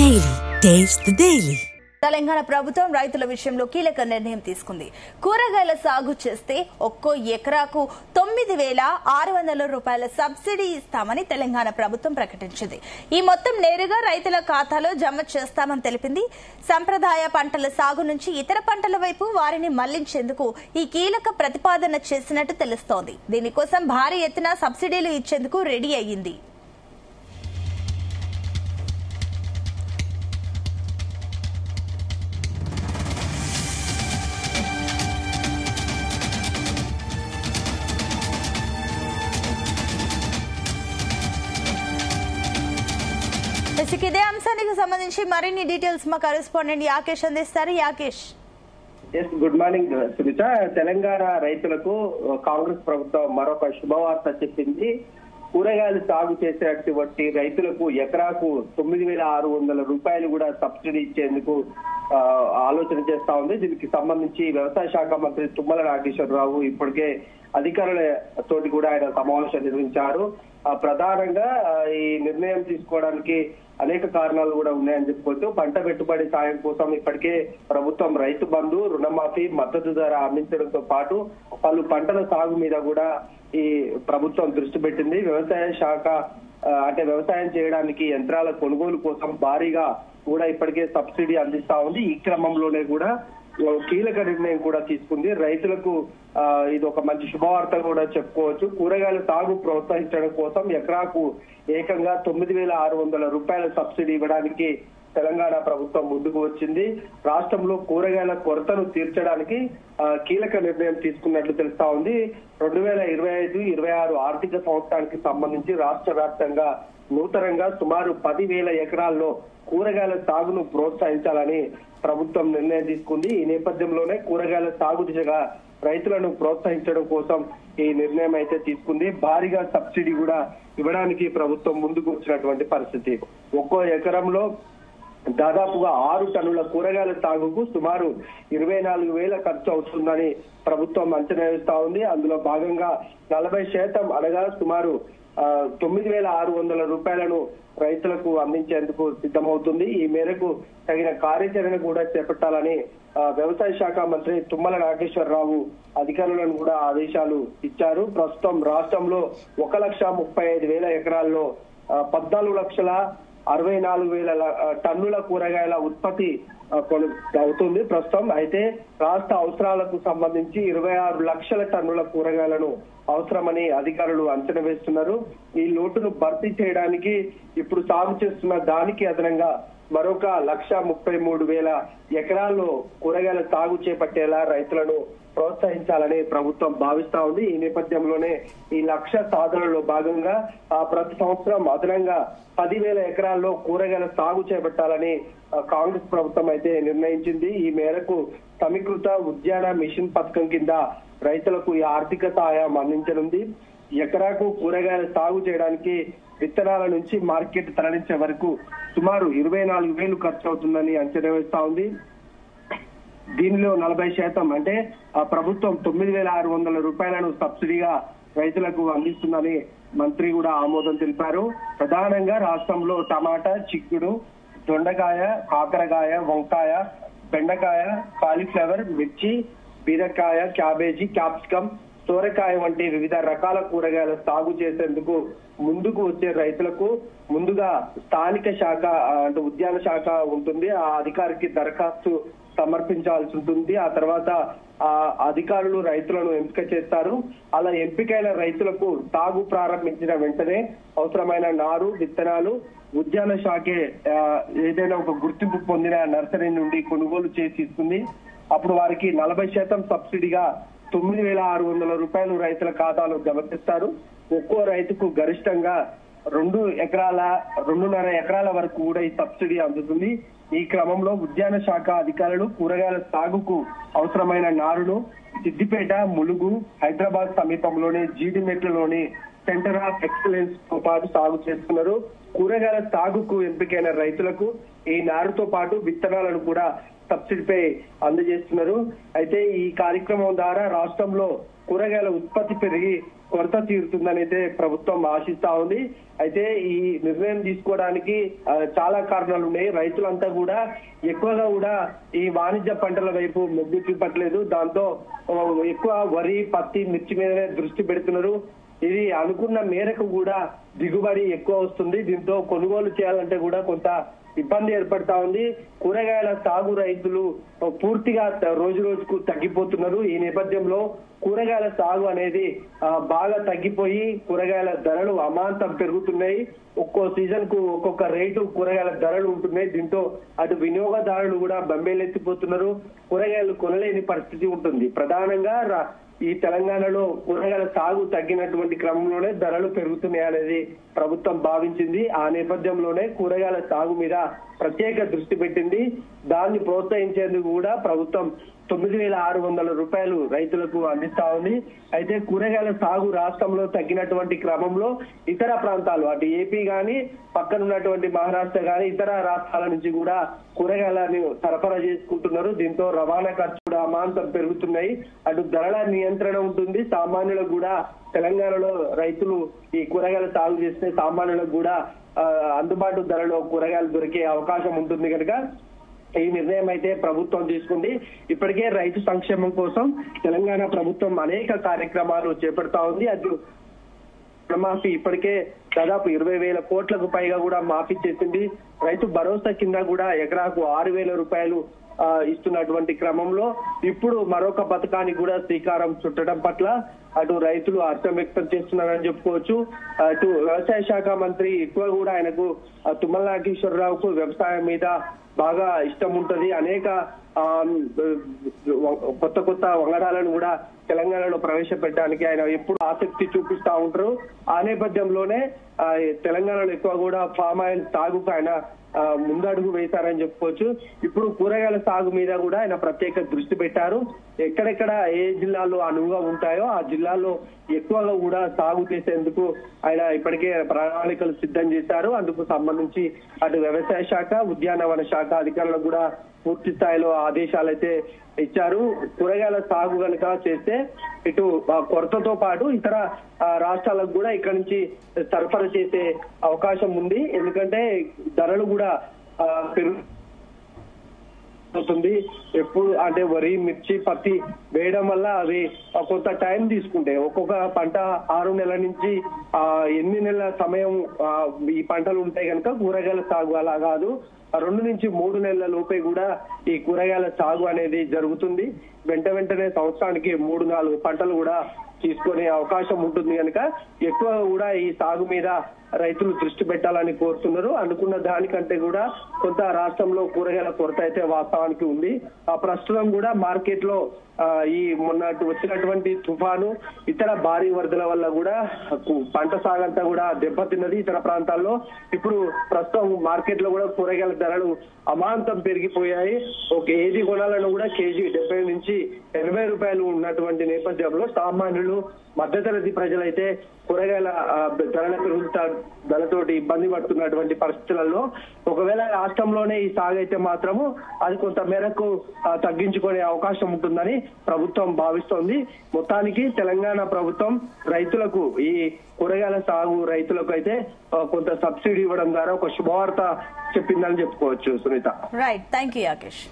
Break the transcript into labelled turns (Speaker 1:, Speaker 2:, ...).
Speaker 1: Daily. Taste the Daily.
Speaker 2: Telangana ప్రభుత్వం రైతుల విషయంలో కీలక నిర్ణయం తీసుకుంది. కూరగాయల సాగు చేస్తే ఒక్కో ఎకరాకు 9,600 రూపాయల సబ్సిడీ ఇస్తామని తెలంగాణ ప్రభుత్వం ప్రకటించింది. ఈ మొత్తం నేరుగా రైతుల ఖాతాలో జమ చేస్తామని తెలిపింది. సంప్రదాయ పంటల సాగు నుంచి ఇతర పంటల వైపు వారిని మళ్లించేందుకు ఈ కీలక ప్రతిపాదన చేసినట్టు తెలుస్తోంది. దీనికోసం భారీ ఎత్తున సబ్సిడీలు ఇచ్చేందుకు రెడీ అయ్యింది. ఇదే అంశానికి సంబంధించి మరిన్ని డీటెయిల్స్ మా కరెస్పాండెంట్ యాకేష్ అందిస్తారు. Yakesh,
Speaker 3: good morning Sunitha. తెలంగాణ రైతులకు కాంగ్రెస్ ప్రభుత్వం మరొక శుభవార్త చెప్పింది. కూరగాయలు సాగు చేసేటువంటి రైతులకు ఎకరాకు 9,600 రూపాయలు కూడా సబ్సిడీ ఇచ్చేందుకు ఆలోచన చేస్తా ఉంది. దీనికి సంబంధించి వ్యవసాయ శాఖ మంత్రి తుమ్మల నాగేశ్వరరావు ఇప్పటికే అధికారులతోటి కూడా ఆయన సమావేశం నిర్వహించారు. ప్రధానంగా ఈ నిర్ణయం తీసుకోవడానికి అనేక కారణాలు కూడా ఉన్నాయని చెప్పుకోవచ్చు. పంట పెట్టుబడి సాయం కోసం ఇప్పటికే ప్రభుత్వం రైతు బంధు, రుణమాఫీ, మద్దతు ధర అందించడంతో పాటు పలు పంటల సాగు మీద కూడా ఈ ప్రభుత్వం దృష్టి పెట్టింది. వ్యవసాయ శాఖ అంటే వ్యవసాయం చేయడానికి యంత్రాల కొనుగోలు కోసం భారీగా కూడా ఇప్పటికే సబ్సిడీ అందిస్తా ఉంది. ఈ క్రమంలోనే కూడా కీలక నిర్ణయం కూడా తీసుకుంది. రైతులకు ఇది ఒక మంచి శుభవార్త కూడా చెప్పుకోవచ్చు. కూరగాయల సాగు ప్రోత్సహించడం కోసం ఎకరాకు ఏకంగా 9,600 రూపాయల సబ్సిడీ ఇవ్వడానికి తెలంగాణ ప్రభుత్వం ముందుకు వచ్చింది. రాష్ట్రంలో కూరగాయల కొరతను తీర్చడానికి కీలక నిర్ణయం తీసుకున్నట్లు తెలుస్తా ఉంది. 2025-26 ఆర్థిక సంవత్సరానికి సంబంధించి రాష్ట్ర వ్యాప్తంగా నూతనంగా సుమారు 10,000 ఎకరాల్లో కూరగాయల సాగును ప్రోత్సహించాలని ప్రభుత్వం నిర్ణయం తీసుకుంది. ఈ నేపథ్యంలోనే కూరగాయల సాగు దిశగా రైతులను ప్రోత్సహించడం కోసం ఈ నిర్ణయం అయితే తీసుకుంది. భారీగా సబ్సిడీ కూడా ఇవ్వడానికి ప్రభుత్వం ముందుకు వచ్చినటువంటి పరిస్థితి. ఒక్కో ఎకరంలో దాదాపుగా 6 టన్నుల కూరగాయల సాగుకు సుమారు 24,000 ఖర్చు అవుతుందని ప్రభుత్వం అంచనా వేస్తా ఉంది. అందులో భాగంగా 40% అనగా సుమారు 9,600 రూపాయలను రైతులకు అందించేందుకు సిద్ధమవుతుంది. ఈ మేరకు తగిన కార్యాచరణ కూడా చేపట్టాలని వ్యవసాయ శాఖ మంత్రి తుమ్మల నాగేశ్వరరావు అధికారులను కూడా ఆదేశాలు ఇచ్చారు. ప్రస్తుతం రాష్ట్రంలో 1,35,000 ఎకరాల్లో 14,64,000 టన్నుల కూరగాయల ఉత్పత్తి అవుతుంది ప్రస్తుతం. అయితే రాష్ట్ర అవసరాలకు సంబంధించి 26 లక్షల టన్నుల కూరగాయలను అవసరమని అధికారులు అంచనా వేస్తున్నారు. ఈ లోటును భర్తీ చేయడానికి ఇప్పుడు సాగు చేస్తున్న దానికి అదనంగా మరొక 1,33,000 ఎకరాల్లో కూరగాయల సాగు చేపట్టేలా రైతులను ప్రోత్సహించాలని ప్రభుత్వం భావిస్తా ఉంది. ఈ నేపథ్యంలోనే ఈ లక్ష్య సాధనలో భాగంగా ప్రతి సంవత్సరం అదనంగా 10,000 ఎకరాల్లో కూరగాయల సాగు చేపట్టాలని కాంగ్రెస్ ప్రభుత్వం అయితే నిర్ణయించింది. ఈ మేరకు సమీకృత ఉద్యాన మిషన్ పథకం కింద రైతులకు ఈ ఆర్థిక సహాయం అందించనుంది. ఎకరాకు కూరగాయల సాగు చేయడానికి విత్తనాల నుంచి మార్కెట్ తరలించే వరకు సుమారు 24,000 ఖర్చు అవుతుందని అంచనా వేస్తా ఉంది. దీనిలో 40% అంటే ప్రభుత్వం 9,600 రూపాయలను సబ్సిడీగా రైతులకు అందిస్తుందని మంత్రి కూడా ఆమోదం తెలిపారు. ప్రధానంగా రాష్ట్రంలో టమాటా, చిక్కుడు, దొండకాయ, కాకరకాయ, వంకాయ, బెండకాయ, కాలీఫ్లవర్, మిర్చి, బీరకాయ, క్యాబేజీ, క్యాప్సికమ్, సోరకాయ వంటి వివిధ రకాల కూరగాయల సాగు చేసేందుకు ముందుకు వచ్చే రైతులకు ముందుగా స్థానిక శాఖ అంటే ఉద్యాన శాఖ ఉంటుంది. ఆ అధికారికి దరఖాస్తు సమర్పించాల్సి ఉంటుంది. ఆ తర్వాత ఆ అధికారులు రైతులను ఎంపిక చేస్తారు. అలా ఎంపికైన రైతులకు సాగు ప్రారంభించిన వెంటనే అవసరమైన నారు, విత్తనాలు ఉద్యాన శాఖే ఏదైనా ఒక గుర్తింపు పొందిన నర్సరీ నుండి కొనుగోలు చేసి ఇస్తుంది. అప్పుడు వారికి 40% సబ్సిడీగా 9,600 రూపాయలు రైతుల ఖాతాలో జమ చేస్తారు. ఒక్కో రైతుకు గరిష్టంగా 2.5 ఎకరాల వరకు కూడా ఈ సబ్సిడీ అందుతుంది. ఈ క్రమంలో ఉద్యాన శాఖ అధికారులు కూరగాయల సాగుకు అవసరమైన నారును సిద్దిపేట, ములుగు, హైదరాబాద్ సమీపంలోని జీడిమెట్లలోని సెంటర్ ఆఫ్ ఎక్సలెన్స్ తో పాటు సాగు చేస్తున్నారు. కూరగాయల సాగుకు ఎంపికైన రైతులకు ఈ నారుతో పాటు విత్తనాలను కూడా సబ్సిడీపై అందజేస్తున్నారు. అయితే ఈ కార్యక్రమం ద్వారా రాష్ట్రంలో కూరగాయల ఉత్పత్తి పెరిగి కొరత తీరుతుందని అయితే ప్రభుత్వం ఆశిస్తా ఉంది. అయితే ఈ నిర్ణయం తీసుకోవడానికి చాలా కారణాలు ఉన్నాయి. రైతులంతా కూడా ఎక్కువగా కూడా ఈ వాణిజ్య పంటల వైపు మొగ్గు చూపట్లేదు. దాంతో ఎక్కువ వరి, పత్తి, మిర్చి మీదనే దృష్టి పెడుతున్నారు. ఇది అనుకున్న మేరకు కూడా దిగుబడి ఎక్కువ వస్తుంది. దీంతో కొనుగోలు చేయాలంటే కూడా కొంత ఇబ్బంది ఏర్పడతా ఉంది. కూరగాయల సాగు రైతులు పూర్తిగా రోజు రోజుకు తగ్గిపోతున్నారు. ఈ నేపథ్యంలో కూరగాయల సాగు అనేది బాగా తగ్గిపోయి కూరగాయల ధరలు అమాంతం పెరుగుతున్నాయి. ఒక్కో సీజన్ కు ఒక్కొక్క రేటు కూరగాయల ధరలు ఉంటున్నాయి. దీంతో అటు వినియోగదారులు కూడా బెంబేలెత్తిపోతున్నారు. కూరగాయలు కొనలేని పరిస్థితి ఉంటుంది. ప్రధానంగా ఈ తెలంగాణలో కూరగాయల సాగు తగ్గినటువంటి క్రమంలోనే ధరలు పెరుగుతున్నాయి అనేది ప్రభుత్వం భావించింది. ఆ నేపథ్యంలోనే కూరగాయల సాగు మీద ప్రత్యేక దృష్టి పెట్టింది. దాన్ని ప్రోత్సహించేందుకు కూడా ప్రభుత్వం 9,600 రూపాయలు రైతులకు అందిస్తా ఉంది. అయితే కూరగాయల సాగు రాష్ట్రంలో తగ్గినటువంటి క్రమంలో ఇతర ప్రాంతాలు అటు ఏపీ గాని పక్కన ఉన్నటువంటి మహారాష్ట్ర గాని ఇతర రాష్ట్రాల నుంచి కూడా కూరగాయలను సరఫరా చేసుకుంటున్నారు. దీంతో రవాణా ఖర్చు కూడా అమాంతం పెరుగుతున్నాయి. అటు ధరల నియంత్రణ ఉంటుంది. సామాన్యులకు కూడా తెలంగాణలో రైతులు ఈ కూరగాయల సాగు చేస్తే సామాన్యులకు కూడా అందుబాటు ధరలో కూరగాయలు దొరికే అవకాశం ఉంటుంది కనుక ఈ నిర్ణయం అయితే ప్రభుత్వం తీసుకుంది. ఇప్పటికే రైతు సంక్షేమం కోసం తెలంగాణ ప్రభుత్వం అనేక కార్యక్రమాలు చేపడతా ఉంది. అది రుణమాఫీ ఇప్పటికే దాదాపు 20,000 కోట్లకు పైగా కూడా మాఫీ చేసింది. రైతు భరోసా కింద కూడా ఎకరాకు 6,000 రూపాయలు ఇస్తున్నటువంటి క్రమంలో ఇప్పుడు మరొక పథకానికి కూడా శ్రీకారం చుట్టడం పట్ల అటు రైతులు హర్షం వ్యక్తం చేస్తున్నారని చెప్పుకోవచ్చు. అటు వ్యవసాయ శాఖ మంత్రి ఎక్కువ కూడా ఆయనకు తుమ్మల నాగేశ్వరరావుకు వ్యవసాయం మీద బాగా ఇష్టం ఉంటది. అనేక కొత్త కొత్త వంగడాలను కూడా తెలంగాణలో ప్రవేశపెట్టడానికి ఆయన ఎప్పుడు ఆసక్తి చూపిస్తా ఉంటారు. ఆ నేపథ్యంలోనే తెలంగాణలో ఎక్కువ కూడా ఫామ్ ఆయిల్ సాగుకు ఆయన ముందడుగు వేశారని చెప్పుకోవచ్చు. ఇప్పుడు కూరగాయల సాగు మీద కూడా ఆయన ప్రత్యేక దృష్టి పెట్టారు. ఎక్కడెక్కడ ఏ జిల్లాల్లో అనువుగా ఉంటాయో ఆ జిల్లాల్లో ఎక్కువగా కూడా సాగు చేసేందుకు ఆయన ఇప్పటికే ప్రణాళికలు సిద్ధం చేశారు. అందుకు సంబంధించి అటు వ్యవసాయ శాఖ, ఉద్యానవన శాఖ అధికారులకు కూడా పూర్తి స్థాయిలో ఆదేశాలు అయితే ఇచ్చారు. కూరగాయల సాగు కనుక చేస్తే ఇటు కొరతతో పాటు ఇతర రాష్ట్రాలకు కూడా ఇక్కడ నుంచి సరఫరా చేసే అవకాశం ఉంది. ఎందుకంటే ధరలు కూడా పెరుగుతుంది. ఎప్పుడు అంటే వరి, మిర్చి, పత్తి వేయడం వల్ల అవి కొంత టైం తీసుకుంటాయి. ఒక్కొక్క పంట 6 నెలల నుంచి 8 నెలల సమయం ఈ పంటలు ఉంటాయి కనుక కూరగాయల సాగు అలా కాదు. 2 నుంచి 3 నెలల లోపే కూడా ఈ కూరగాయల సాగు అనేది జరుగుతుంది. వెంటనే సంవత్సరానికి 3-4 పంటలు కూడా తీసుకునే అవకాశం ఉంటుంది కనుక ఎక్కువ కూడా ఈ సాగు మీద రైతులు దృష్టి పెట్టాలని కోరుతున్నారు. అనుకున్న దానికంటే కూడా కొంత రాష్ట్రంలో కూరగాయల కొరత అయితే వాస్తవానికి ఉంది. ప్రస్తుతం కూడా మార్కెట్ లో ఈ మొన్న వచ్చినటువంటి తుఫాను ఇతర భారీ వరదల వల్ల కూడా పంట సాగంతా కూడా దెబ్బతిన్నది ఇతర ప్రాంతాల్లో. ఇప్పుడు ప్రస్తుతం మార్కెట్ లో కూడా కూరగాయల ధరలు అమాంతం పెరిగిపోయాయి. ఏది కొనాలను కూడా కేజీ 70 నుంచి 80 రూపాయలు ఉన్నటువంటి నేపథ్యంలో సామాన్యులు, మధ్యతరగతి ప్రజలైతే కూరగాయల ధరలతోటి ఇబ్బంది పడుతున్నటువంటి పరిస్థితులలో ఒకవేళ రాష్ట్రంలోనే ఈ సాగు అయితే మాత్రము అది కొంత మేరకు తగ్గించుకునే అవకాశం ఉంటుందని ప్రభుత్వం భావిస్తోంది. మొత్తానికి తెలంగాణ ప్రభుత్వం రైతులకు ఈ కూరగాయల సాగు రైతులకు అయితే కొంత సబ్సిడీ ఇవ్వడం ద్వారా ఒక శుభవార్త చెప్పిందని చెప్పుకోవచ్చు. Sunitha.
Speaker 2: Right, thank you Yakesh.